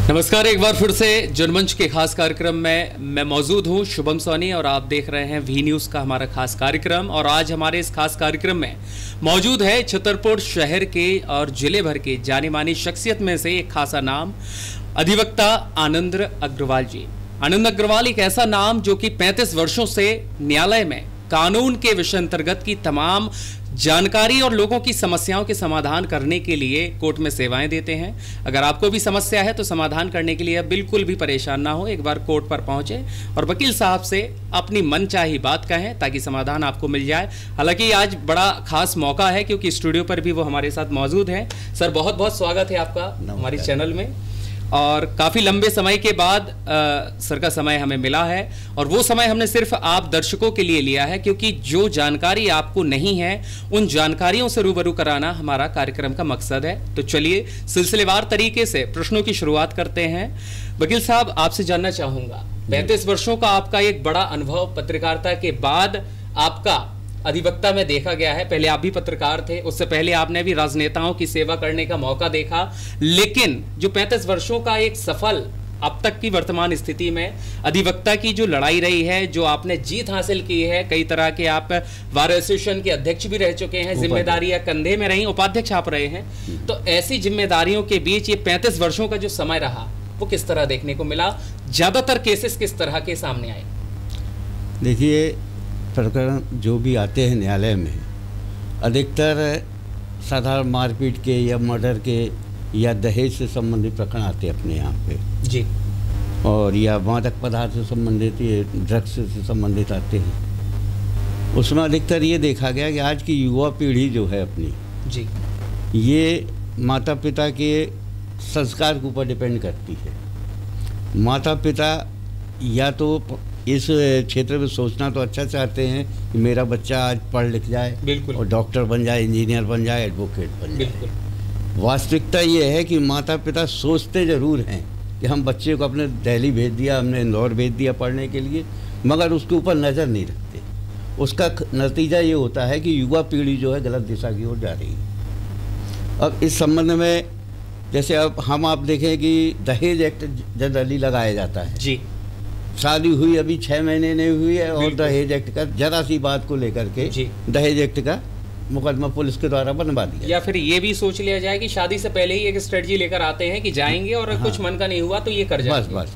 नमस्कार, एक बार फिर से जनमंच के खास कार्यक्रम में मैं मौजूद हूं, शुभम सोनी, और आप देख रहे हैं वी न्यूज़ का हमारा खास कार्यक्रम। और आज हमारे इस खास कार्यक्रम में मौजूद है छतरपुर शहर के और जिले भर के जानी मानी शख्सियत में से एक खासा नाम, अधिवक्ता आनंद अग्रवाल जी। आनंद अग्रवाल एक ऐसा नाम जो कि 35 वर्षों से न्यायालय में कानून के विषय अंतर्गत की तमाम जानकारी और लोगों की समस्याओं के समाधान करने के लिए कोर्ट में सेवाएं देते हैं। अगर आपको भी समस्या है तो समाधान करने के लिए आप बिल्कुल भी परेशान ना हो, एक बार कोर्ट पर पहुंचे और वकील साहब से अपनी मनचाही बात कहें ताकि समाधान आपको मिल जाए। हालांकि आज बड़ा खास मौका है क्योंकि स्टूडियो पर भी वो हमारे साथ मौजूद हैं। सर, बहुत बहुत स्वागत है आपका हमारे चैनल में, और काफ़ी लंबे समय के बाद सर का समय हमें मिला है, और वो समय हमने सिर्फ आप दर्शकों के लिए लिया है क्योंकि जो जानकारी आपको नहीं है उन जानकारियों से रूबरू कराना हमारा कार्यक्रम का मकसद है। तो चलिए सिलसिलेवार तरीके से प्रश्नों की शुरुआत करते हैं। वकील साहब, आपसे जानना चाहूँगा, 35 वर्षों का आपका एक बड़ा अनुभव पत्रकारिता के बाद आपका अधिवक्ता में देखा गया है। पहले आप भी पत्रकार थे, उससे पहले आपने भी राजनेताओं की सेवा करने का मौका देखा, लेकिन जो 35 वर्षों का एक सफल अब तक की वर्तमान स्थिति में अधिवक्ता की जो लड़ाई रही है, जो आपने जीत हासिल की है, कई तरह के आप बार एसोसिएशन के अध्यक्ष भी रह चुके हैं, जिम्मेदारियां कंधे में रही, उपाध्यक्ष आप रहे हैं, तो ऐसी जिम्मेदारियों के बीच ये 35 वर्षों का जो समय रहा वो किस तरह देखने को मिला? ज्यादातर केसेस किस तरह के सामने आए? देखिए, प्रकरण जो भी आते हैं न्यायालय में, अधिकतर साधारण मारपीट के या मर्डर के या दहेज से संबंधित प्रकरण आते हैं अपने यहाँ पे जी, और या मादक पदार्थ से संबंधित, ये ड्रग्स से संबंधित आते हैं। उसमें अधिकतर ये देखा गया कि आज की युवा पीढ़ी जो है अपनी जी, ये माता पिता के संस्कार के ऊपर डिपेंड करती है। माता पिता या तो इस क्षेत्र में सोचना तो अच्छा चाहते हैं कि मेरा बच्चा आज पढ़ लिख जाए और डॉक्टर बन जाए, इंजीनियर बन जाए, एडवोकेट बन जाए। वास्तविकता ये है कि माता पिता सोचते ज़रूर हैं कि हम बच्चे को अपने दिल्ली भेज दिया, हमने इंदौर भेज दिया पढ़ने के लिए, मगर उसके ऊपर नज़र नहीं रखते। उसका नतीजा ये होता है कि युवा पीढ़ी जो है गलत दिशा की ओर जा रही है। अब इस संबंध में जैसे अब आप देखें कि दहेज एक्ट जनरली लगाया जाता है जी, शादी हुई अभी 6 महीने नहीं हुई है और दहेज एक्ट का जरा सी बात को लेकर के दहेज एक्ट का मुकदमा पुलिस के द्वारा बनवा दिया। या फिर ये भी सोच लिया जाए कि शादी से पहले ही एक स्ट्रेटजी लेकर आते हैं कि जाएंगे और कुछ मन का नहीं हुआ तो ये कर जाएंगे। बस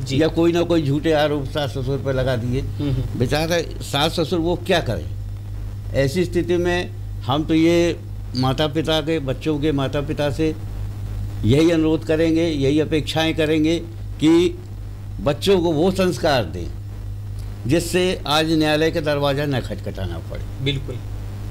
जी। या कोई ना कोई झूठे आरोप सास ससुर पर लगा दिए। बेचारा सास ससुर वो क्या करें? ऐसी स्थिति में हम तो ये माता पिता के, बच्चों के माता पिता से यही अनुरोध करेंगे, यही अपेक्षाएँ करेंगे कि बच्चों को वो संस्कार दें जिससे आज न्यायालय का दरवाज़ा न खटखटाना पड़े। बिल्कुल,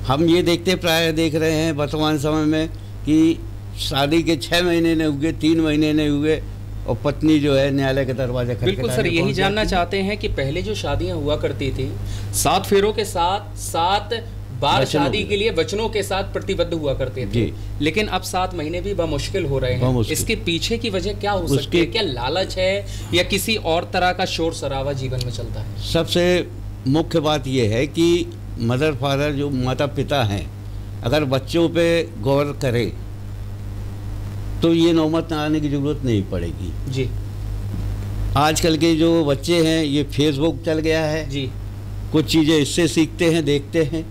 हम ये प्राय देख रहे हैं वर्तमान समय में कि शादी के 6 महीने नहीं हुए, 3 महीने नहीं हुए और पत्नी जो है न्यायालय का दरवाज़ा खटखटाने। बिल्कुल सर, यही जानना चाहते हैं कि पहले जो शादियां हुआ करती थी 7 फेरों के साथ, 7 बार शादी के लिए वचनों के साथ प्रतिबद्ध हुआ करते थे, लेकिन अब 7 महीने भी बमुश्किल हो रहे हैं। इसके पीछे की वजह क्या हो सकती है? क्या लालच है या किसी और तरह का शोर शराबा जीवन में चलता है? सबसे मुख्य बात यह है कि मदर फादर जो माता पिता हैं, अगर बच्चों पे गौर करे तो ये नौबत आने की जरूरत नहीं पड़ेगी जी। आजकल के जो बच्चे हैं, ये फेसबुक चल गया है जी, कुछ चीज़ें इससे सीखते हैं, देखते हैं।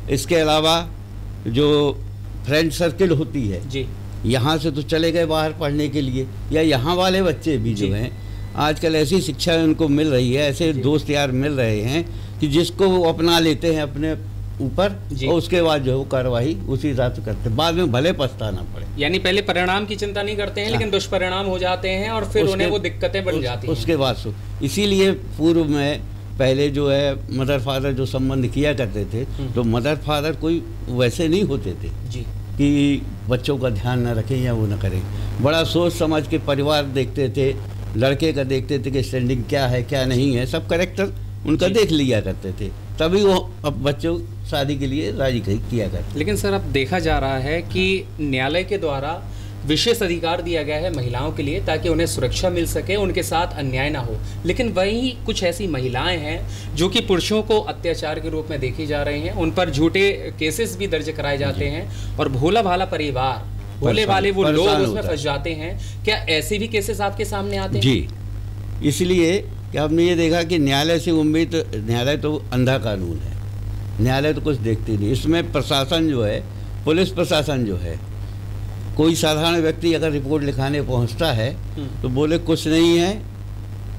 इसके अलावा जो फ्रेंड सर्किल होती है जी, यहाँ से तो चले गए बाहर पढ़ने के लिए, या यहाँ वाले बच्चे भी जो हैं आजकल ऐसी शिक्षा उनको मिल रही है, ऐसे दोस्त यार मिल रहे हैं कि जिसको वो अपना लेते हैं अपने ऊपर और उसके बाद जो है वो कार्रवाई उसी हिसाब से करते हैं, बाद में भले पछताना पड़े। यानी पहले परिणाम की चिंता नहीं करते हैं, लेकिन दुष्परिणाम हो जाते हैं और फिर उन्हें वो दिक्कतें बन जाती हैं उसके बाद। इसीलिए पूर्व में पहले जो है मदर फादर जो संबंध किया करते थे, तो मदर फादर कोई वैसे नहीं होते थे जी कि बच्चों का ध्यान न रखें या वो न करें। बड़ा सोच समझ के परिवार देखते थे, लड़के का देखते थे कि स्टैंडिंग क्या है क्या नहीं है, सब कैरेक्टर उनका देख लिया करते थे, तभी वो अब बच्चों शादी के लिए राजी किया करते। लेकिन सर, अब देखा जा रहा है कि न्यायालय के द्वारा विशेष अधिकार दिया गया है महिलाओं के लिए ताकि उन्हें सुरक्षा मिल सके, उनके साथ अन्याय ना हो, लेकिन वहीं कुछ ऐसी महिलाएं हैं जो कि पुरुषों को अत्याचार के रूप में देखी जा रही हैं, उन पर झूठे केसेस भी दर्ज कराए जाते हैं और भोला भाला परिवार भोले भाले वो लोग परेशान उसमें होता है। फंस जाते हैं। क्या ऐसे भी केसेस आपके सामने आते हैं? जी, इसलिए कि आपने ये देखा कि न्यायालय से उम्मीद, न्यायालय तो अंधा कानून है, न्यायालय तो कुछ देखती नहीं। इसमें प्रशासन जो है, पुलिस प्रशासन जो है, कोई साधारण व्यक्ति अगर रिपोर्ट लिखाने पहुंचता है तो बोले कुछ नहीं है,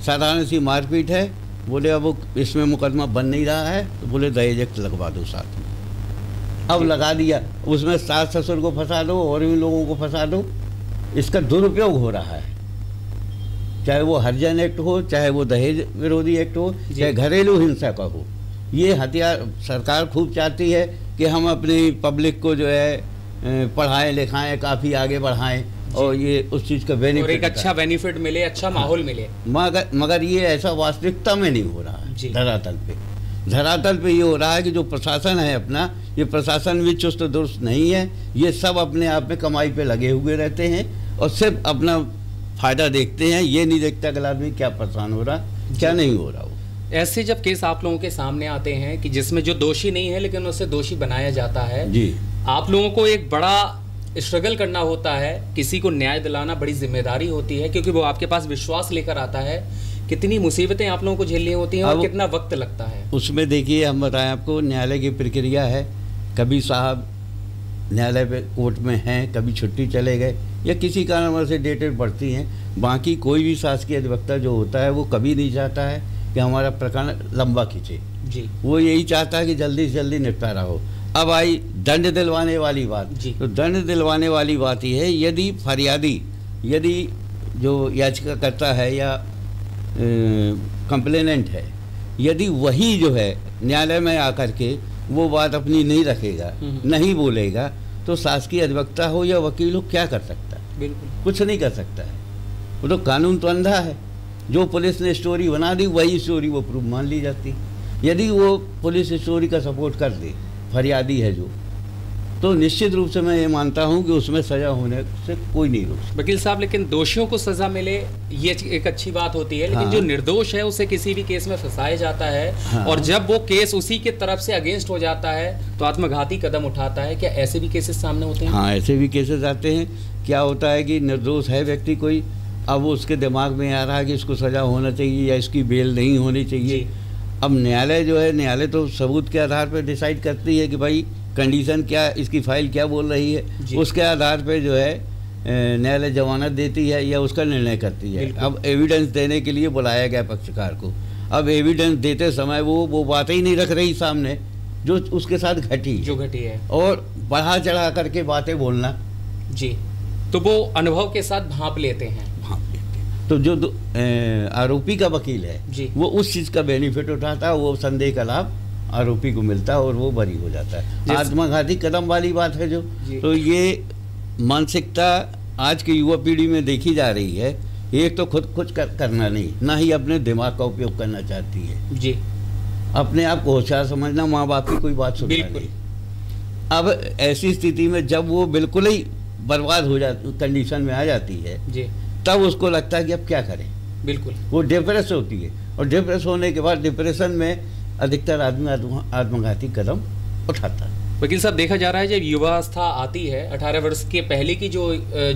साधारण सी मारपीट है, बोले अब इसमें मुकदमा बन नहीं रहा है, तो बोले दहेज एक्ट लगवा दो साथ में। अब लगा दिया, उसमें सास ससुर को फंसा दो और भी लोगों को फंसा दो। इसका दुरुपयोग हो रहा है, चाहे वो हरिजन एक्ट हो, चाहे वो दहेज विरोधी एक्ट हो, चाहे घरेलू हिंसा का हो। ये हथियार सरकार खूब चाहती है कि हम अपनी पब्लिक को जो है पढ़ाएं लिखाएं, काफ़ी आगे बढ़ाएं और ये उस चीज़ का बेनिफिट, और एक अच्छा बेनिफिट मिले, अच्छा माहौल मिले। मगर ये ऐसा वास्तविकता में नहीं हो रहा है। धरातल पे ये हो रहा है कि जो प्रशासन है अपना, ये प्रशासन भी चुस्त दुरुस्त नहीं है। ये सब अपने आप में कमाई पे लगे हुए रहते हैं और सिर्फ अपना फायदा देखते हैं। ये नहीं देखता कि आदमी क्या परेशान हो रहा, क्या नहीं हो रहा। ऐसे जब केस आप लोगों के सामने आते हैं कि जिसमें जो दोषी नहीं है लेकिन उसे दोषी बनाया जाता है जी, आप लोगों को एक बड़ा स्ट्रगल करना होता है, किसी को न्याय दिलाना बड़ी जिम्मेदारी होती है, क्योंकि वो आपके पास विश्वास लेकर आता है। कितनी मुसीबतें आप लोगों को झेलनी होती हैं और कितना वक्त लगता है उसमें। देखिए, हम बताएं आपको, न्यायालय की प्रक्रिया है, कभी साहब न्यायालय पे कोर्ट में हैं, कभी छुट्टी चले गए या किसी कारणवश से डेटें बढ़ती हैं। बाकी कोई भी शासकीय अधिवक्ता जो होता है वो कभी नहीं चाहता है कि हमारा प्रकरण लंबा खींचे जी। वो यही चाहता है कि जल्दी से जल्दी निपटारा हो। अब आई दंड दिलवाने वाली बात। तो दंड दिलवाने वाली बात ये है, यदि फरियादी, यदि जो याचिकाकर्ता है या कंप्लेनेंट है, यदि वही जो है न्यायालय में आकर के वो बात अपनी नहीं रखेगा, नहीं बोलेगा, तो शासकीय अधिवक्ता हो या वकील हो क्या कर सकता है? बिल्कुल कुछ नहीं कर सकता है। वो तो कानून तो अंधा है। जो पुलिस ने स्टोरी बना दी वही स्टोरी वो प्रूफ मान ली जाती। यदि वो पुलिस स्टोरी का सपोर्ट कर दे, फरियादी है जो, तो निश्चित रूप से मैं ये मानता हूँ कि उसमें सजा होने से कोई नहीं रोक सकता। वकील साहब, लेकिन दोषियों को सजा मिले ये एक अच्छी बात होती है, लेकिन जो निर्दोष है उसे किसी भी केस में फंसाया जाता है और जब वो केस उसी के तरफ से अगेंस्ट हो जाता है तो आत्मघाती कदम उठाता है। क्या ऐसे भी केसेस सामने होते हैं? हाँ, ऐसे भी केसेस आते हैं। क्या होता है कि निर्दोष है व्यक्ति कोई, अब वो उसके दिमाग में आ रहा है कि इसको सजा होना चाहिए या इसकी बेल नहीं होनी चाहिए। अब न्यायालय जो है, न्यायालय तो सबूत के आधार पर डिसाइड करती है कि भाई कंडीशन क्या, इसकी फाइल क्या बोल रही है, उसके आधार पे जो है न्यायालय जमानत देती है या उसका निर्णय करती है। अब एविडेंस देने के लिए बुलाया गया पक्षकार को, अब एविडेंस देते समय वो बातें ही नहीं रख रही सामने जो उसके साथ घटी है और बढ़ा चढ़ा करके बातें बोलना जी, तो वो अनुभव के साथ भांप लेते हैं। तो जो आरोपी का वकील है वो उस चीज़ का बेनिफिट उठाता है, वो संदेह का लाभ आरोपी को मिलता है और वो बरी हो जाता है। आत्मघाती कदम वाली बात है जो, तो ये मानसिकता आज की युवा पीढ़ी में देखी जा रही है। एक तो खुद कुछ करना नहीं, ना ही अपने दिमाग का उपयोग करना चाहती है जी, अपने आप को होशियार समझना, माँ बाप की कोई बात सुनना नहीं। अब ऐसी स्थिति में जब वो बिल्कुल ही बर्बाद हो जाती, कंडीशन में आ जाती है जी, तब उसको लगता है कि अब क्या करें। बिल्कुल, वो डिप्रेस होती है और डिप्रेस होने के बाद डिप्रेशन में अधिकतर आदमी आत्मघाती कदम उठाता है। वकील साहब, देखा जा रहा है जब युवावस्था आती है, 18 वर्ष के पहले की जो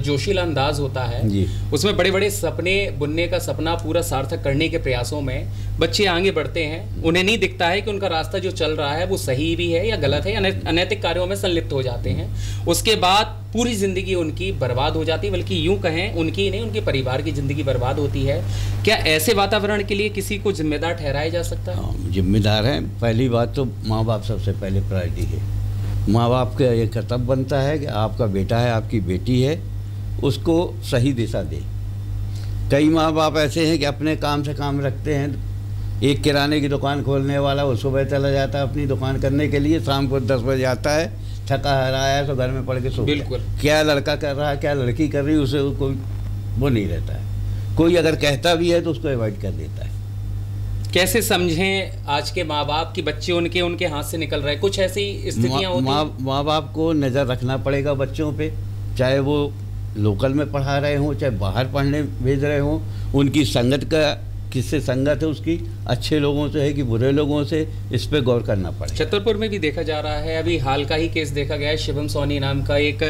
जोशीला अंदाज होता है उसमें बड़े बड़े सपने बुनने का सपना पूरा सार्थक करने के प्रयासों में बच्चे आगे बढ़ते हैं। उन्हें नहीं दिखता है कि उनका रास्ता जो चल रहा है वो सही भी है या गलत है, या अनैतिक कार्यों में संलिप्त हो जाते हैं। उसके बाद पूरी जिंदगी उनकी बर्बाद हो जाती है, बल्कि यूं कहें उनकी नहीं, उनके परिवार की जिंदगी बर्बाद होती है। क्या ऐसे वातावरण के लिए किसी को जिम्मेदार ठहराया जा सकता है? जिम्मेदार है। पहली बात तो माँ बाप सबसे पहले प्रायोरिटी है। माँ बाप का ये कर्तव्य बनता है कि आपका बेटा है, आपकी बेटी है, उसको सही दिशा दे। कई माँ बाप ऐसे हैं कि अपने काम से काम रखते हैं। एक किराने की दुकान खोलने वाला वो सुबह चला जाता है अपनी दुकान करने के लिए, शाम को 10 बजे आता है, थका हराया है तो घर में पड़ के सो। बिल्कुल, क्या लड़का कर रहा है, क्या लड़की कर रही है, उसे कोई वो नहीं रहता है। कोई अगर कहता भी है तो उसको अवॉइड कर देता है। कैसे समझें आज के माँ बाप की बच्चे उनके हाथ से निकल रहे हैं? कुछ ऐसी स्थितियाँ होती हैं। माँ बाप को नज़र रखना पड़ेगा बच्चों पे, चाहे वो लोकल में पढ़ा रहे हों, चाहे बाहर पढ़ने भेज रहे हों। उनकी संगत का किससे संगत है उसकी, अच्छे लोगों से है कि बुरे लोगों से, इस पे गौर करना पड़ेगा। छतरपुर में भी देखा जा रहा है, अभी हाल का ही केस देखा गया है, शिवम सोनी नाम का एक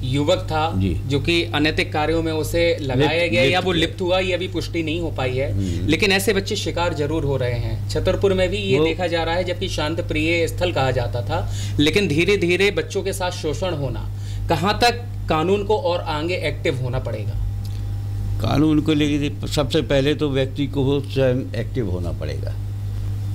युवक था जो कि अनैतिक कार्यों में उसे लगाया गया या वो लिप्त हुआ, ये अभी पुष्टि नहीं हो पाई है, लेकिन ऐसे बच्चे शिकार जरूर हो रहे हैं। छतरपुर में भी ये देखा जा रहा है, जबकि शांत प्रिय स्थल कहा जाता था, लेकिन धीरे धीरे बच्चों के साथ शोषण होना, कहाँ तक कानून को और आगे एक्टिव होना पड़ेगा? कानून को लेकर सबसे पहले तो व्यक्ति को स्वयं एक्टिव होना पड़ेगा।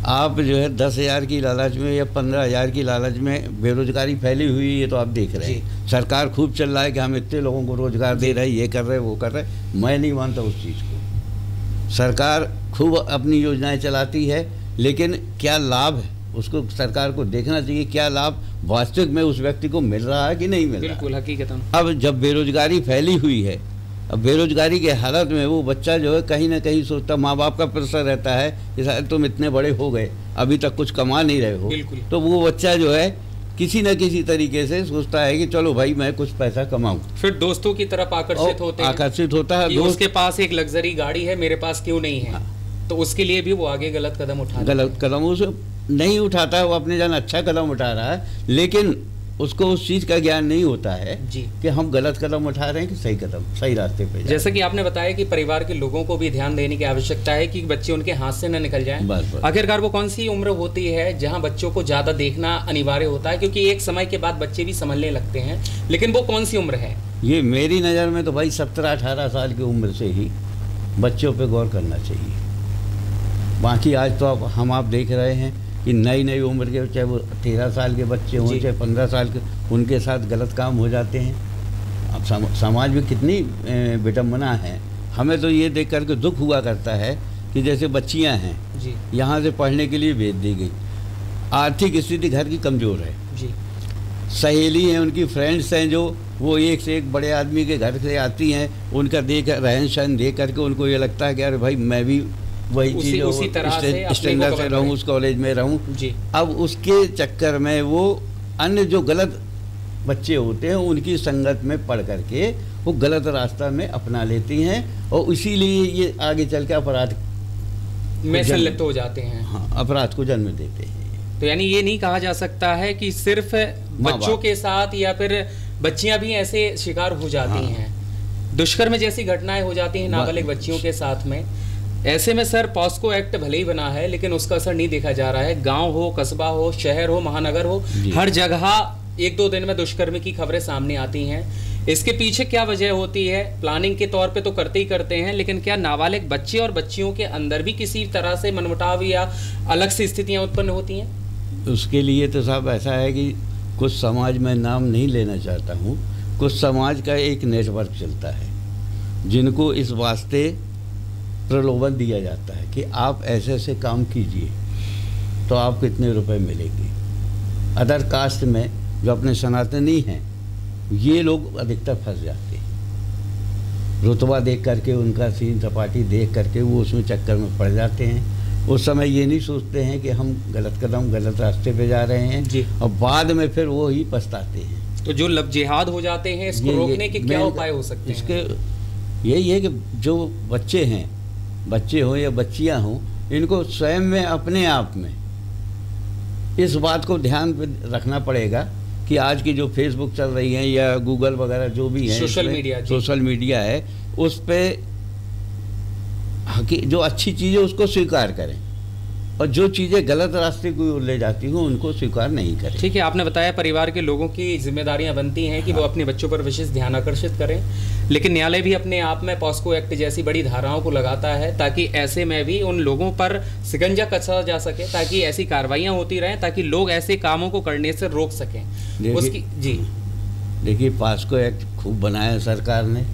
आप जो है 10,000 की लालच में या 15,000 की लालच में बेरोजगारी फैली हुई है, ये तो आप देख रहे हैं। सरकार खूब चल रहा है कि हम इतने लोगों को रोजगार दे रहे हैं, ये कर रहे हैं, वो कर रहे हैं। मैं नहीं मानता उस चीज़ को। सरकार खूब अपनी योजनाएं चलाती है, लेकिन क्या लाभ है उसको सरकार को देखना चाहिए, क्या लाभ वास्तविक में उस व्यक्ति को मिल रहा है कि नहीं मिल रहा है। बिल्कुल हकीकतन। अब जब बेरोजगारी फैली हुई है, अब बेरोजगारी के हालत में वो बच्चा जो है कहीं ना कहीं सोचता, माँ बाप का प्रेशर रहता है कि शायद तुम इतने बड़े हो गए, अभी तक कुछ कमा नहीं रहे हो, तो वो बच्चा जो है किसी न किसी तरीके से सोचता है कि चलो भाई मैं कुछ पैसा कमाऊं। फिर दोस्तों की तरफ आकर्षित होता है, उसके पास एक लग्जरी गाड़ी है, मेरे पास क्यों नहीं है, तो उसके लिए भी वो आगे गलत कदम उसे नहीं उठाता है। वो अपने जान अच्छा कदम उठा रहा है, लेकिन उसको उस चीज़ का ज्ञान नहीं होता है कि हम गलत कदम उठा रहे हैं कि सही कदम, सही रास्ते पे। जैसा कि आपने बताया कि परिवार के लोगों को भी ध्यान देने की आवश्यकता है कि बच्चे उनके हाथ से न निकल जाएं। आखिरकार वो कौन सी उम्र होती है जहां बच्चों को ज़्यादा देखना अनिवार्य होता है, क्योंकि एक समय के बाद बच्चे भी समझने लगते हैं, लेकिन वो कौन सी उम्र है? ये मेरी नज़र में तो भाई 17-18 साल की उम्र से ही बच्चों पर गौर करना चाहिए। बाकी आज तो आप देख रहे हैं कि नई नई उम्र के, चाहे वो 13 साल के बच्चे हों चाहे 15 साल के, उनके साथ गलत काम हो जाते हैं। अब समाज में कितनी विडम्बना है। हमें तो ये देख करके दुख हुआ करता है कि जैसे बच्चियां हैं यहाँ से पढ़ने के लिए भेज दी गई, आर्थिक स्थिति घर की कमज़ोर है, सहेली हैं, उनकी फ्रेंड्स हैं, जो वो एक से एक बड़े आदमी के घर से आती हैं, उनका रहन सहन देख करके उनको ये लगता है कि अरे भाई मैं भी वही चीज़ स्टैंडर्ड से रहूँ, उस कॉलेज में रहूँ। अब उसके चक्कर में वो अन्य जो गलत बच्चे होते हैं उनकी संगत में पढ़ करके वो गलत रास्ता में अपना लेती हैं, और इसीलिए ये आगे चल के अपराध में संलिप्त हो जाते हैं। हाँ, अपराध को जन्म देते हैं। तो यानी ये नहीं कहा जा सकता है कि सिर्फ बच्चों के साथ या फिर बच्चियां भी ऐसे शिकार हो जाती हैं, दुष्कर्म जैसी घटनाएं हो जाती हैं नाबालिग बच्चियों के साथ में। ऐसे में सर पॉस्को एक्ट भले ही बना है, लेकिन उसका असर नहीं देखा जा रहा है। गांव हो, कस्बा हो, शहर हो, महानगर हो, हर जगह 1-2 दिन में दुष्कर्म की खबरें सामने आती हैं। इसके पीछे क्या वजह होती है? प्लानिंग के तौर पे तो करते ही करते हैं, लेकिन क्या नाबालिग बच्चे और बच्चियों के अंदर भी किसी तरह से मनमुटाव या अलग से स्थितियां उत्पन्न होती हैं? उसके लिए तो साहब ऐसा है कि कुछ समाज में नाम नहीं लेना चाहता हूँ, कुछ समाज का एक नेटवर्क चलता है जिनको इस वास्ते प्रलोभन दिया जाता है कि आप ऐसे ऐसे काम कीजिए तो आपको इतने रुपए मिलेंगे। अदर कास्ट में जो अपने सनातनी हैं ये लोग अधिकतर फंस जाते हैं, रुतबा देख करके, उनका सीन सपाटी देख करके वो उसमें चक्कर में पड़ जाते हैं। उस समय ये नहीं सोचते हैं कि हम गलत कदम, गलत रास्ते पे जा रहे हैं, और बाद में फिर वो ही पछताते हैं। तो जो लब जिहाद हो जाते हैं, इसको रोकने के क्या उपाय हो सकते हैं? इसके यही है कि जो बच्चे हैं, बच्चे हों या बच्चियां हों, इनको स्वयं में अपने आप में इस बात को ध्यान रखना पड़ेगा कि आज की जो फेसबुक चल रही है या गूगल वगैरह जो भी है, सोशल मीडिया है, उस पे जो अच्छी चीज़ें उसको स्वीकार करें, और जो चीज़ें गलत रास्ते को ले जाती हूँ उनको स्वीकार नहीं करें। ठीक है, आपने बताया परिवार के लोगों की जिम्मेदारियां बनती हैं कि वो अपने बच्चों पर विशेष ध्यान आकर्षित करें, लेकिन न्यायालय भी अपने आप में पॉस्को एक्ट जैसी बड़ी धाराओं को लगाता है ताकि ऐसे में भी उन लोगों पर शिकंजा कसा जा सके, ताकि ऐसी कार्रवाइयाँ होती रहें, ताकि लोग ऐसे कामों को करने से रोक सकें। उसकी देखिए, पॉस्को एक्ट खूब बनाया है सरकार ने,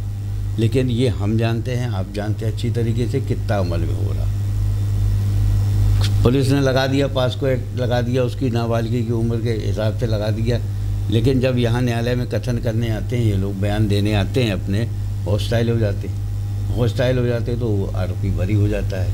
लेकिन ये हम जानते हैं, आप जानते हैं अच्छी तरीके से कितना अमल में हो रहा। पुलिस ने लगा दिया, पॉस्को एक्ट लगा दिया, उसकी नाबालिगी की उम्र के हिसाब से लगा दिया, लेकिन जब यहाँ न्यायालय में कथन करने आते हैं, ये लोग बयान देने आते हैं अपने, हॉस्टाइल हो जाते तो वो आरोपी बरी हो जाता है।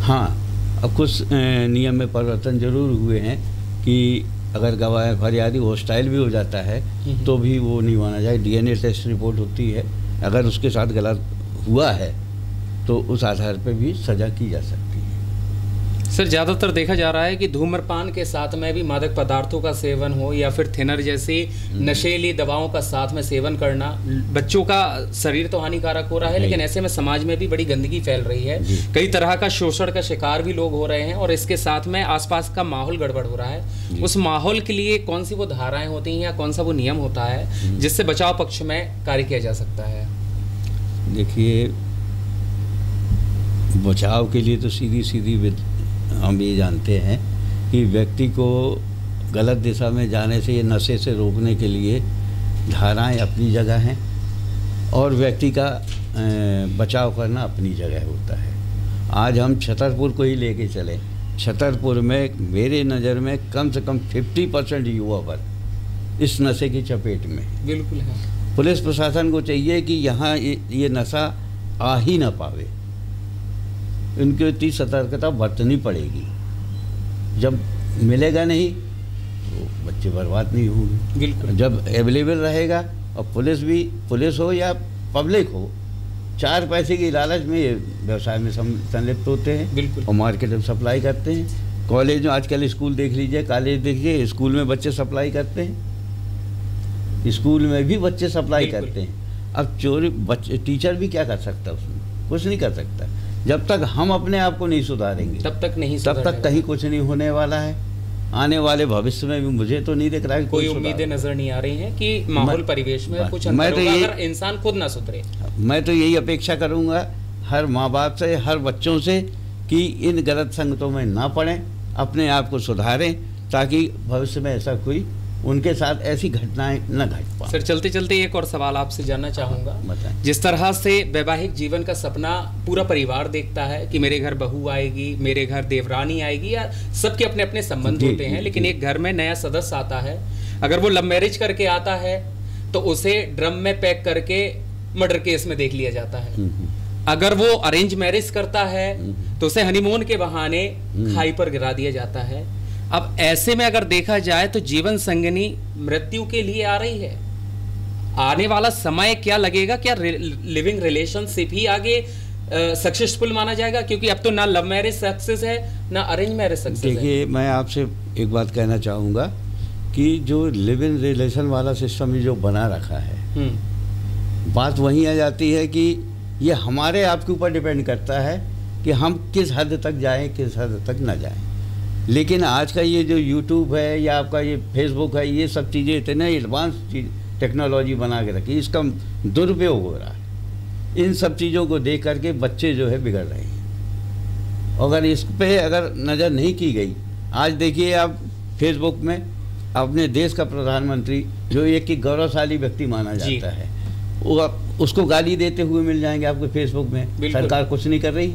हाँ, अब कुछ नियम में परिवर्तन जरूर हुए हैं कि अगर गवाह फरियादी हॉस्टाइल भी हो जाता है तो भी वो नहीं माना जाए। DNA टेस्ट रिपोर्ट होती है, अगर उसके साथ गलत हुआ है तो उस आधार पर भी सजा की जा सकती है। सर, ज़्यादातर देखा जा रहा है कि धूम्रपान के साथ में भी मादक पदार्थों का सेवन हो या फिर थिनर जैसी नशीली दवाओं का साथ में सेवन करना बच्चों का शरीर तो हानिकारक हो रहा है, लेकिन ऐसे में समाज में भी बड़ी गंदगी फैल रही है। कई तरह का शोषण का शिकार भी लोग हो रहे हैं और इसके साथ में आसपास का माहौल गड़बड़ हो रहा है। उस माहौल के लिए कौन सी वो धाराएं होती हैं या कौन सा वो नियम होता है जिससे बचाव पक्ष में कार्य किया जा सकता है? देखिए, बचाव के लिए तो सीधी हम ये जानते हैं कि व्यक्ति को गलत दिशा में जाने से, ये नशे से रोकने के लिए धाराएं अपनी जगह हैं और व्यक्ति का बचाव करना अपनी जगह होता है। आज हम छतरपुर को ही लेके चले, छतरपुर में मेरे नज़र में कम से कम 50% युवा वर्ग इस नशे की चपेट में। बिल्कुल है। पुलिस प्रशासन को चाहिए कि यहाँ ये नशा आ ही ना पावे, उनकी इतनी सतर्कता बरतनी पड़ेगी। जब मिलेगा नहीं तो बच्चे बर्बाद नहीं होंगे। बिल्कुल। जब अवेलेबल रहेगा, और पुलिस हो या पब्लिक हो, 4 पैसे की लालच में ये व्यवसाय में संलिप्त होते हैं। बिल्कुल। और मार्केट में सप्लाई करते हैं। कॉलेज में आजकल स्कूल देख लीजिए, कॉलेज देखिए, स्कूल में बच्चे सप्लाई करते हैं, स्कूल में भी बच्चे सप्लाई करते हैं। अब चोरी टीचर भी क्या कर सकता है उसमें? कुछ नहीं कर सकता। जब तक हम अपने आप को नहीं सुधारेंगे तब तक कहीं कुछ नहीं होने वाला है। आने वाले भविष्य में भी मुझे तो नहीं दिख रहा है कोई उम्मीदें नजर नहीं आ रही हैं कि माहौल परिवेश में कुछ अंतर होगा अगर इंसान खुद ना सुधरे। मैं तो यही अपेक्षा करूंगा हर माँ बाप से, हर बच्चों से, कि इन गलत संगतों में ना पड़ें, अपने आप को सुधारें, ताकि भविष्य में ऐसा कोई उनके साथ ऐसी घटनाएं न घट पाएं। सर, चलते चलते एक और सवाल आपसे जानना चाहूँगा। जिस तरह से वैवाहिक जीवन का सपना पूरा परिवार देखता है कि मेरे घर बहू आएगी, मेरे घर देवरानी आएगी, या सबके अपने अपने संबंध होते हैं, लेकिन एक घर में नया सदस्य आता है, अगर वो लव मैरिज करके आता है तो उसे ड्रम में पैक करके मर्डर केस में देख लिया जाता है। अगर वो अरेंज मैरिज करता है तो उसे हनीमून के बहाने खाई पर गिरा दिया जाता है। अब ऐसे में अगर देखा जाए तो जीवन संगिनी मृत्यु के लिए आ रही है। आने वाला समय क्या लगेगा? क्या लिविंग रिलेशनशिप ही आगे सक्सेसफुल माना जाएगा? क्योंकि अब तो ना लव मैरिज सक्सेस है ना अरेंज मैरिज सक्सेस है। देखिए, मैं आपसे एक बात कहना चाहूँगा कि जो लिव इन रिलेशन वाला सिस्टम जो बना रखा है, बात वहीं आ जाती है कि ये हमारे आप के ऊपर डिपेंड करता है कि हम किस हद तक जाएं, किस हद तक ना जाएं। लेकिन आज का ये जो यूट्यूब है या आपका ये फेसबुक है, ये सब चीज़ें इतने एडवांस टेक्नोलॉजी बना के रखी, इसका दुरुपयोग हो रहा है। इन सब चीज़ों को देख करके बच्चे जो है बिगड़ रहे हैं। अगर इस पे अगर नज़र नहीं की गई, आज देखिए आप फेसबुक में अपने देश का प्रधानमंत्री जो एक की गौरवशाली व्यक्ति माना जाता है, वो उसको गाली देते हुए मिल जाएंगे आपको फेसबुक में। सरकार कुछ नहीं कर रही।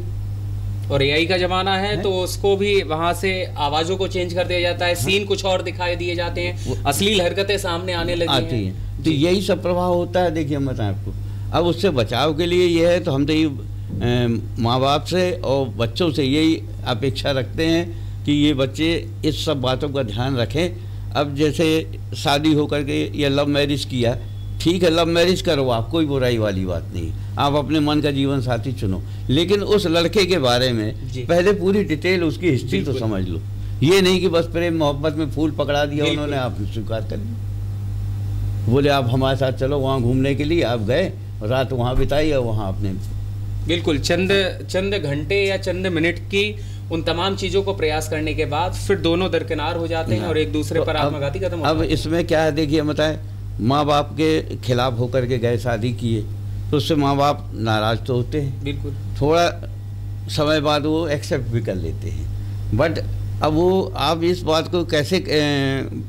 और एआई का जमाना है तो उसको भी वहां से आवाजों को चेंज कर दिया जाता है, सीन कुछ और दिखाई दिए जाते हैं, अश्लील हरकतें सामने आने लगी हैं। तो यही सब प्रभाव होता है। देखिए, हम बताएं आपको, अब उससे बचाव के लिए ये है तो हम तो ये माँ बाप से और बच्चों से यही अपेक्षा रखते हैं कि ये बच्चे इस सब बातों का ध्यान रखें। अब जैसे शादी होकर के या लव मैरिज किया, ठीक है, लव मैरिज करो, आप कोई बुराई वाली बात नहीं, आप अपने मन का जीवन साथी चुनो, लेकिन उस लड़के के बारे में पहले पूरी डिटेल उसकी हिस्ट्री तो समझ लो। ये नहीं कि बस प्रेम मोहब्बत में फूल पकड़ा दिया उन्होंने, आपने स्वीकार कर लिया, बोले आप हमारे साथ चलो वहाँ घूमने के लिए, आप गए, रात वहाँ बिताई और वहाँ आपने बिल्कुल चंद घंटे या चंद मिनट की उन तमाम चीज़ों को प्रयास करने के बाद फिर दोनों दरकिनार हो जाते हैं और एक दूसरे पर आत्मघाती कदम उठाते हैं। अब इसमें क्या है, देखिए बताएं, माँ बाप के खिलाफ होकर के गए, शादी किए, तो उससे माँ बाप नाराज तो होते हैं, बिल्कुल, थोड़ा समय बाद वो एक्सेप्ट भी कर लेते हैं। बट अब वो आप इस बात को कैसे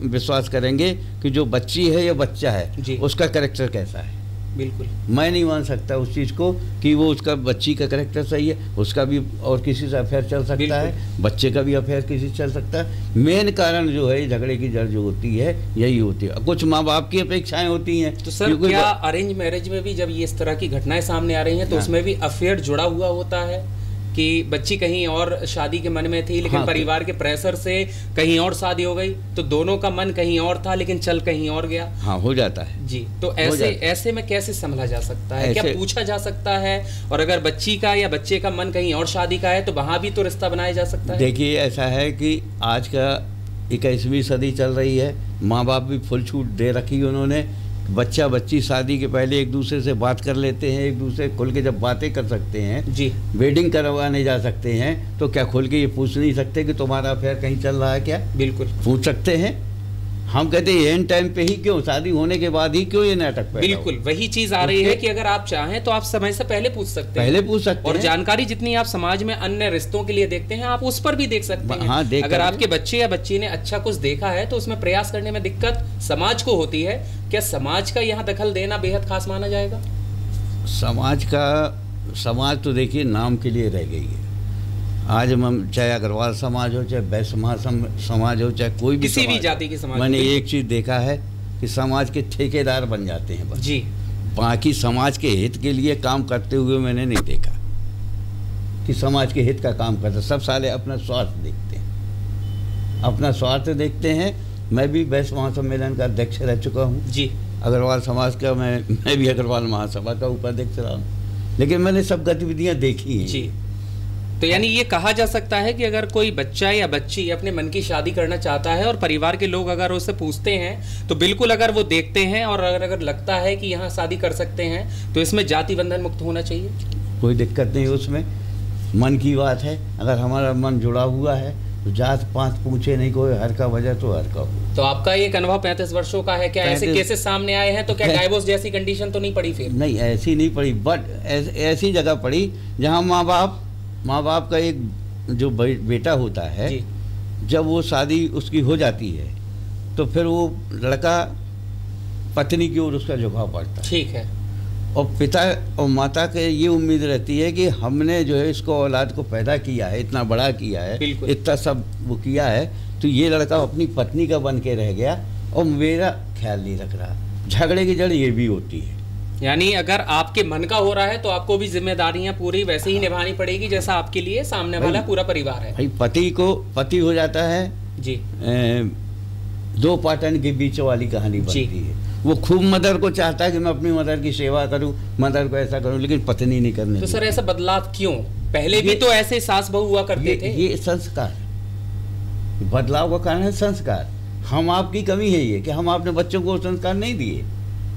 विश्वास करेंगे कि जो बच्ची है या बच्चा है उसका कैरेक्टर कैसा है? बिल्कुल मैं नहीं मान सकता उस चीज़ को कि वो उसका बच्ची का कैरेक्टर सही है, उसका भी और किसी से अफेयर चल सकता है, बच्चे का भी अफेयर किसी से चल सकता है। मेन कारण जो है झगड़े की जड़ जो होती है यही होती है, कुछ माँ बाप की अपेक्षाएं होती हैं। तो सर क्या अरेंज मैरिज में भी जब ये इस तरह की घटनाएं सामने आ रही हैं तो उसमें भी अफेयर जुड़ा हुआ होता है? कि बच्ची कहीं और शादी के मन में थी, लेकिन हाँ, परिवार के प्रेशर से कहीं और शादी हो गई, तो दोनों का मन कहीं और था लेकिन चल कहीं और गया। हाँ, हो जाता है जी। तो ऐसे में कैसे संभला जा सकता है, क्या पूछा जा सकता है? और अगर बच्ची का या बच्चे का मन कहीं और शादी का है तो वहां भी तो रिश्ता बनाया जा सकता है। देखिए, ऐसा है कि आज का 21वीं सदी चल रही है, माँ बाप भी फुल छूट दे रखी है उन्होंने। बच्चा बच्ची शादी के पहले एक दूसरे से बात कर लेते हैं, एक दूसरे खुल के जब बातें कर सकते हैं जी, वेडिंग करवाने जा सकते हैं, तो क्या खुल के ये पूछ नहीं सकते कि तुम्हारा अफेयर कहीं चल रहा है क्या? बिल्कुल पूछ सकते हैं। हम कहते हैं एंड टाइम पे ही क्यों, शादी होने के बाद ही क्यों ये नाटक पैदा? बिल्कुल वही चीज आ रही है कि अगर आप चाहें तो आप समय से पहले पूछ सकते हैं, पहले पूछ सकते और हैं। जानकारी जितनी आप समाज में अन्य रिश्तों के लिए देखते हैं, आप उस पर भी देख सकते हैं। हाँ, अगर आपके बच्चे या बच्ची ने अच्छा कुछ देखा है तो उसमें प्रयास करने में दिक्कत समाज को होती है। क्या समाज का यहाँ दखल देना बेहद खास माना जाएगा? समाज तो देखिए नाम के लिए रह गई है। आज हम चाहे अग्रवाल समाज हो, चाहे वैश्य समाज हो, चाहे कोई भी किसी भी जाति की समाज, मैंने एक चीज देखा है कि समाज के ठेकेदार बन जाते हैं बस। जी। बाकी समाज के हित के लिए काम करते हुए मैंने नहीं देखा कि समाज के हित का काम करते। सब साले अपना स्वार्थ देखते हैं, अपना स्वार्थ देखते हैं। मैं भी वैश्य महासम्मेलन का अध्यक्ष रह चुका हूँ जी। अग्रवाल समाज का मैं भी अग्रवाल महासभा का उपाध्यक्ष रहा हूँ, लेकिन मैंने सब गतिविधियाँ देखी हैं। जी। तो यानी ये कहा जा सकता है कि अगर कोई बच्चा या बच्ची अपने मन की शादी करना चाहता है और परिवार के लोग अगर उससे पूछते हैं तो बिल्कुल अगर वो देखते हैं और अगर लगता है कि यहाँ शादी कर सकते हैं तो इसमें जाति बंधन मुक्त होना चाहिए। कोई दिक्कत नहीं उसमें, मन की बात है। अगर हमारा मन जुड़ा हुआ है तो जात पात पूछे नहीं कोई, हर का वजह तो हर का हो। तो आपका ये अनुभव 35 वर्षों का है, क्या ऐसे केसेस सामने आए हैं? तो क्या डाइवोर्स जैसी कंडीशन तो नहीं पड़ी फिर? नहीं, ऐसी नहीं पड़ी, बट ऐसी जगह पड़ी जहाँ माँ बाप का एक जो बेटा होता है, जब वो शादी उसकी हो जाती है तो फिर वो लड़का पत्नी की ओर उसका झुकाव पड़ता है। ठीक है। और पिता और माता के ये उम्मीद रहती है कि हमने जो है इसको औलाद को पैदा किया है, इतना बड़ा किया है, इतना सब वो किया है, तो ये लड़का अपनी पत्नी का बन के रह गया और मेरा ख्याल नहीं रख रहा। झगड़े की जड़ ये भी होती है। यानी अगर आपके मन का हो रहा है तो आपको भी जिम्मेदारियां पूरी वैसे ही निभानी पड़ेगी जैसा आपके लिए सामने वाला पूरा परिवार है। भाई पति हो जाता है जी, दो पाटन के बीच वाली कहानी बनती है। वो खूब मदर को चाहता है कि मैं अपनी मदर की सेवा करूं, मदर को ऐसा करूं, लेकिन पत्नी नहीं करने। तो सर ऐसा बदलाव क्यों? पहले भी तो ऐसे सास बहू हुआ करते थे। ये संस्कार, बदलाव का कारण है संस्कार। हम आपकी कमी है ये कि हम अपने बच्चों को संस्कार नहीं दिए।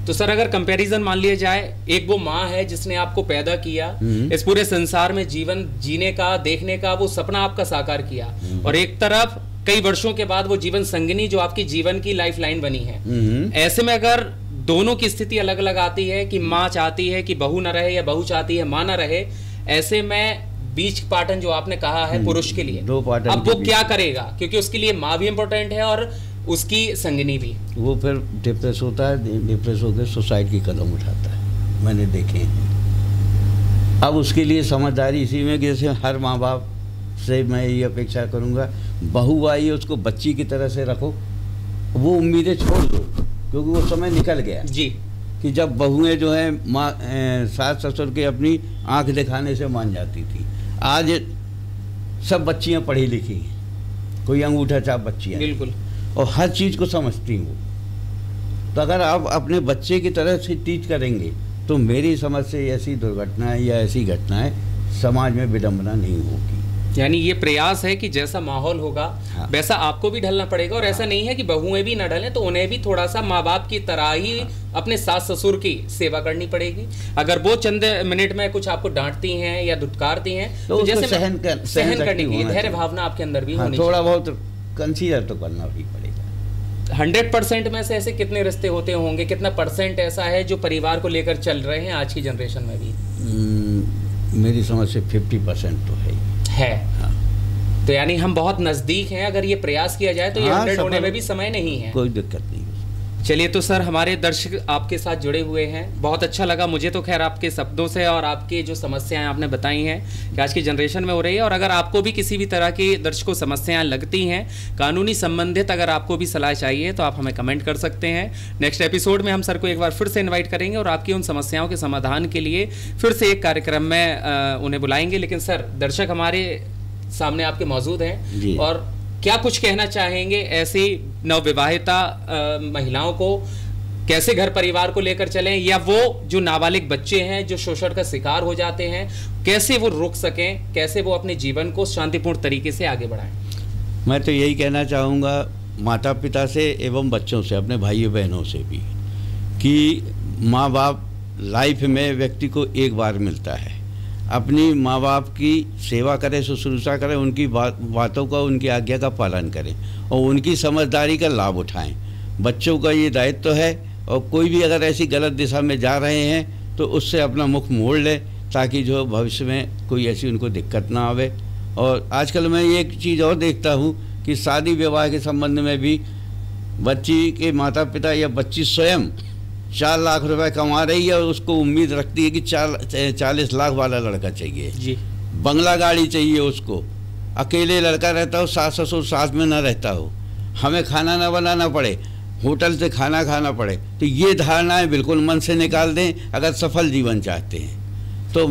तो सर अगर कंपैरिजन मान लिया जाए, एक वो माँ है जिसने आपको पैदा किया, इस पूरे संसार में जीवन जीने का, देखने का वो सपना आपका साकार किया, और एक तरफ कई वर्षों के बाद वो जीवन संगिनी जो आपकी जीवन की लाइफ लाइन बनी है। ऐसे में अगर दोनों की स्थिति अलग अलग आती है कि माँ चाहती है कि बहू न रहे या बहू चाहती है माँ न रहे, ऐसे में बीच पाटन जो आपने कहा है पुरुष के लिए, दो पाटन, अब वो क्या करेगा? क्योंकि उसके लिए माँ भी इम्पोर्टेंट है और उसकी संगिनी भी। वो फिर डिप्रेस होता है, डिप्रेस होकर सुसाइड की कदम उठाता है, मैंने देखे हैं। अब उसके लिए समझदारी इसी में कि जैसे हर माँ बाप से मैं ये अपेक्षा करूँगा, बहू आई उसको बच्ची की तरह से रखो, वो उम्मीदें छोड़ दो, क्योंकि वो समय निकल गया जी कि जब बहुएं जो है माँ सास ससुर के अपनी आंख दिखाने से मान जाती थी। आज सब बच्चियाँ पढ़ी लिखी हैं, कोई अंगूठा छाप बच्चियाँ, बिल्कुल, और हर चीज़ को समझती हूँ। तो अगर आप अपने बच्चे की तरह से टीच करेंगे तो मेरी समझ से ऐसी दुर्घटनाएं या ऐसी घटनाएं समाज में विडंबना नहीं होगी। यानी ये प्रयास है कि जैसा माहौल होगा वैसा आपको भी ढलना पड़ेगा, और ऐसा नहीं है कि बहुएं भी न ढलें तो उन्हें भी थोड़ा सा माँ बाप की तरह ही अपने सास ससुर की सेवा करनी पड़ेगी। अगर वो चंद मिनट में कुछ आपको डांटती हैं या धुतकारती हैं तो जैसे सहन करने की धैर्य भावना आपके अंदर भी होनी चाहिए। थोड़ा बहुत कंसीडर तो करना भी पड़ेगा। 100% में से ऐसे कितने रिश्ते होते होंगे, कितना परसेंट ऐसा है जो परिवार को लेकर चल रहे हैं आज की जनरेशन में भी? मेरी समझ से 50% तो है। हाँ। तो यानी हम बहुत नजदीक हैं, अगर ये प्रयास किया जाए तो ये 100 होने में भी समय नहीं है। कोई दिक्कत नहीं। चलिए, तो सर हमारे दर्शक आपके साथ जुड़े हुए हैं, बहुत अच्छा लगा मुझे तो खैर आपके शब्दों से और आपकी जो समस्याएं आपने बताई हैं कि आज की जनरेशन में हो रही है। और अगर आपको भी किसी भी तरह की दर्शकों समस्याएं लगती हैं, कानूनी संबंधित अगर आपको भी सलाह चाहिए तो आप हमें कमेंट कर सकते हैं। नेक्स्ट एपिसोड में हम सर को एक बार फिर से इन्वाइट करेंगे और आपकी उन समस्याओं के समाधान के लिए फिर से एक कार्यक्रम में उन्हें बुलाएंगे। लेकिन सर, दर्शक हमारे सामने आपके मौजूद हैं और क्या कुछ कहना चाहेंगे ऐसी नवविवाहिता महिलाओं को, कैसे घर परिवार को लेकर चलें, या वो जो नाबालिग बच्चे हैं जो शोषण का शिकार हो जाते हैं, कैसे वो रोक सकें, कैसे वो अपने जीवन को शांतिपूर्ण तरीके से आगे बढ़ाएं? मैं तो यही कहना चाहूँगा माता पिता से एवं बच्चों से, अपने भाइयों बहनों से भी, कि माँ बाप लाइफ में व्यक्ति को एक बार मिलता है। अपनी माँ बाप की सेवा करें, शुश्रूषा करें, उनकी बातों का, उनकी आज्ञा का पालन करें और उनकी समझदारी का लाभ उठाएं। बच्चों का ये दायित्व है, और कोई भी अगर ऐसी गलत दिशा में जा रहे हैं तो उससे अपना मुख मोड़ लें, ताकि जो भविष्य में कोई ऐसी उनको दिक्कत ना आवे। और आजकल मैं एक चीज़ और देखता हूँ कि शादी विवाह के संबंध में भी बच्ची के माता पिता या बच्ची स्वयं 4 लाख रुपए कमा रही है और उसको उम्मीद रखती है कि 40 लाख वाला लड़का चाहिए जी, बंगला गाड़ी चाहिए उसको, अकेले लड़का रहता हो, सास ससुर साथ में ना रहता हो, हमें खाना ना बनाना पड़े, होटल से खाना खाना पड़े। तो ये धारणाएं बिल्कुल मन से निकाल दें अगर सफल जीवन चाहते हैं। तो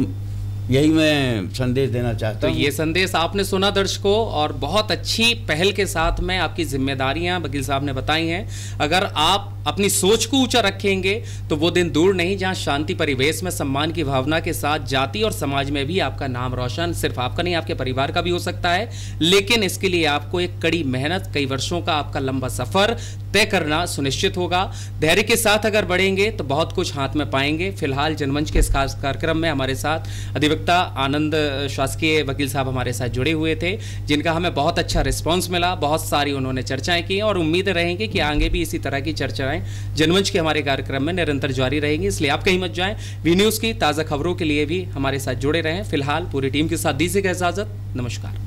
यही मैं संदेश देना चाहता हूँ। तो ये संदेश आपने सुना दर्शकों, और बहुत अच्छी पहल के साथ में आपकी जिम्मेदारियां वकील साहब ने बताई हैं। अगर आप अपनी सोच को ऊंचा रखेंगे तो वो दिन दूर नहीं जहां शांति परिवेश में सम्मान की भावना के साथ जाति और समाज में भी आपका नाम रोशन सिर्फ आपका नहीं, आपके परिवार का भी हो सकता है। लेकिन इसके लिए आपको एक कड़ी मेहनत, कई वर्षों का आपका लंबा सफर तय करना सुनिश्चित होगा। धैर्य के साथ अगर बढ़ेंगे तो बहुत कुछ हाथ में पाएंगे। फिलहाल जनमंच के इस खास कार्यक्रम में हमारे साथ अधिवक्ता आनंद शासकीय वकील साहब हमारे साथ जुड़े हुए थे, जिनका हमें बहुत अच्छा रिस्पॉन्स मिला। बहुत सारी उन्होंने चर्चाएं की और उम्मीद रहेंगे कि आगे भी इसी तरह की चर्चाएं जनमंच के हमारे कार्यक्रम में निरंतर जारी रहेंगी। इसलिए आप कहीं मत जाएं। वी न्यूज़ की ताज़ा खबरों के लिए भी हमारे साथ जुड़े रहें। फिलहाल पूरी टीम के साथ दीजिएगा इजाजत। नमस्कार।